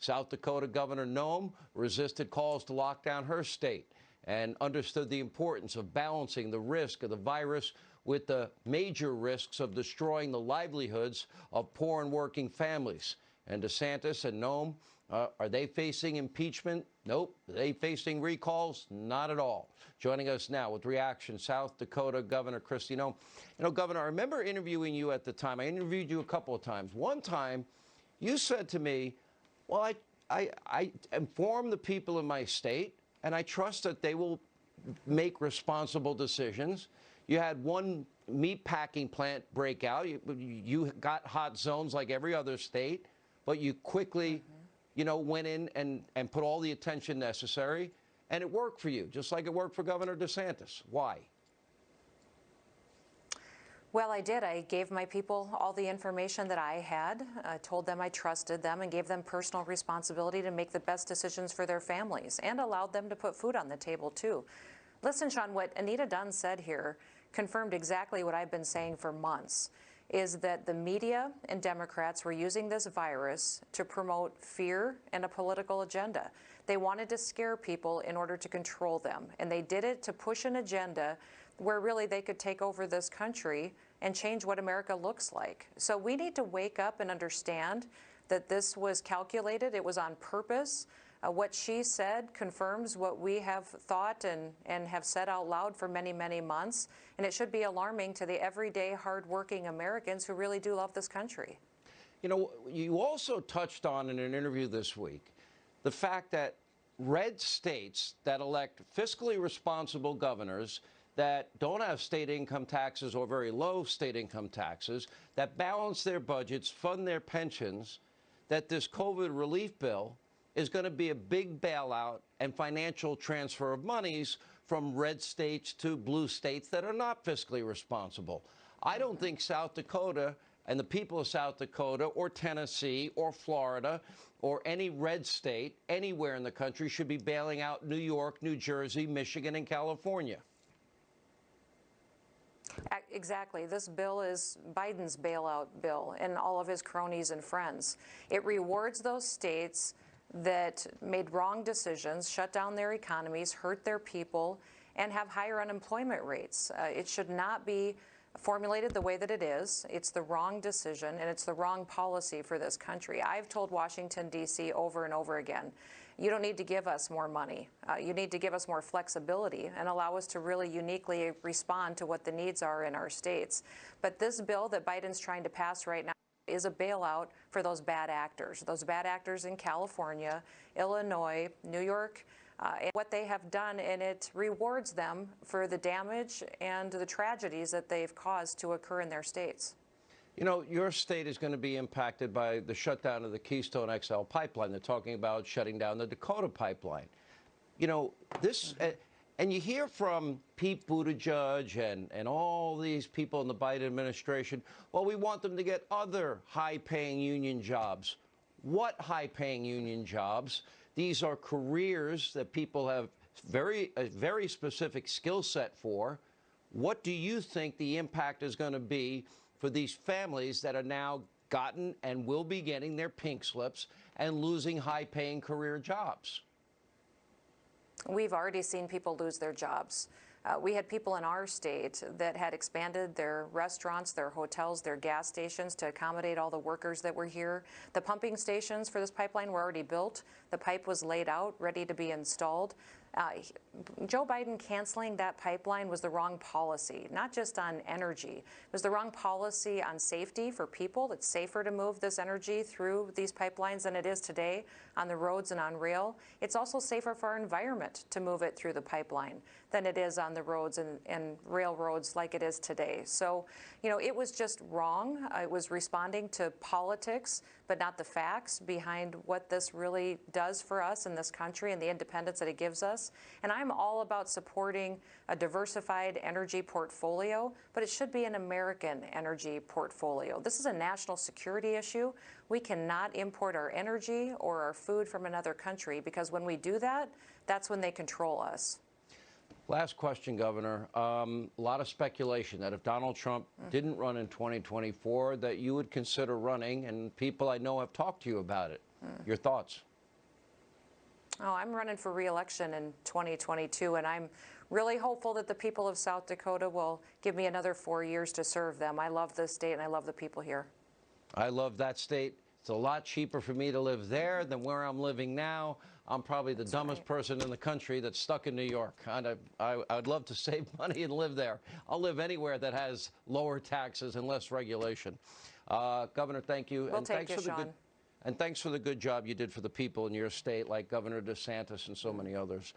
South Dakota Governor Noem resisted calls to lock down her state and understood the importance of balancing the risk of the virus with the major risks of destroying the livelihoods of poor and working families. And DeSantis and Noem, are they facing impeachment? Nope. Are they facing recalls? Not at all. Joining us now with reaction, South Dakota Governor Kristi Noem. You know, Governor, I remember interviewing you at the time. I interviewed you a couple of times. One time, you said to me, well, I inform the people in my state, and I trust that they will make responsible decisions. You had one meat packing plant break out. You got hot zones like every other state, but you quickly, you know, went in and put all the attention necessary, and it worked for you, just like it worked for Governor DeSantis. Why? Well, I did. I gave my people all the information that I had, told them I trusted them, and gave them personal responsibility to make the best decisions for their families, and allowed them to put food on the table, too. Listen, Sean, what Anita Dunn said here confirmed exactly what I've been saying for months, is that the media and Democrats were using this virus to promote fear and a political agenda. They wanted to scare people in order to control them, and they did it to push an agenda where really they could take over this country and change what America looks like. So we need to wake up and understand that this was calculated, it was on purpose. What she said confirms what we have thought and have said out loud for many, many months, and it should be alarming to the everyday, hardworking Americans who really do love this country. You know, you also touched on in an interview this week the fact that red states that elect fiscally responsible governors that don't have state income taxes or very low state income taxes, that balance their budgets, fund their pensions, that this COVID relief bill is going to be a big bailout and financial transfer of monies from red states to blue states that are not fiscally responsible. I don't think South Dakota and the people of South Dakota or Tennessee or Florida or any red state anywhere in the country should be bailing out New York, New Jersey, Michigan, and California. Exactly. This bill is Biden's bailout bill and all of his cronies and friends. It rewards those states that made wrong decisions, shut down their economies, hurt their people, and have higher unemployment rates. It should not be formulated the way that it is. It's the wrong decision, and it's the wrong policy for this country. I've told Washington, D.C. over and over again, you don't need to give us more money. You need to give us more flexibility and allow us to really uniquely respond to what the needs are in our states. But this bill that Biden's trying to pass right now is a bailout for those bad actors in California, Illinois, New York, and what they have done, and it rewards them for the damage and the tragedies that they've caused to occur in their states. You know, your state is going to be impacted by the shutdown of the Keystone XL pipeline. They're talking about shutting down the Dakota pipeline. You know, this, and you hear from Pete Buttigieg and all these people in the Biden administration, well, we want them to get other high-paying union jobs. What high-paying union jobs? These are careers that people have a very specific skill set for. What do you think the impact is going to be for these families that are now gotten and will be getting their pink slips and losing high-paying career jobs? We've already seen people lose their jobs. We had people in our state that had expanded their restaurants, their hotels, their gas stations to accommodate all the workers that were here. The pumping stations for this pipeline were already built. The pipe was laid out, ready to be installed. Joe Biden canceling that pipeline was the wrong policy, not just on energy. It was the wrong policy on safety for people. It's safer to move this energy through these pipelines than it is today on the roads and on rail. It's also safer for our environment to move it through the pipeline than it is on the roads and railroads like it is today. So, you know, it was just wrong. It was responding to politics, but not the facts behind what this really does for us in this country and the independence that it gives us. And I'm all about supporting a diversified energy portfolio, but it should be an American energy portfolio. This is a national security issue. We cannot import our energy or our food from another country, because when we do that, that's when they control us. Last question, Governor. A lot of speculation that if Donald Trump didn't run in 2024, that you would consider running, and people I know have talked to you about it. Your thoughts? Oh, I'm running for re-election in 2022, and I'm really hopeful that the people of South Dakota will give me another 4 years to serve them. I love this state, and I love the people here. I love that state. It's a lot cheaper for me to live there than where I'm living now. I'm probably the dumbest person in the country that's stuck in New York. I'd love to save money and live there. I'll live anywhere that has lower taxes and less regulation. Governor, thank you. We'll take you, Sean. And thanks for the good job you did for the people in your state, like Governor DeSantis and so many others.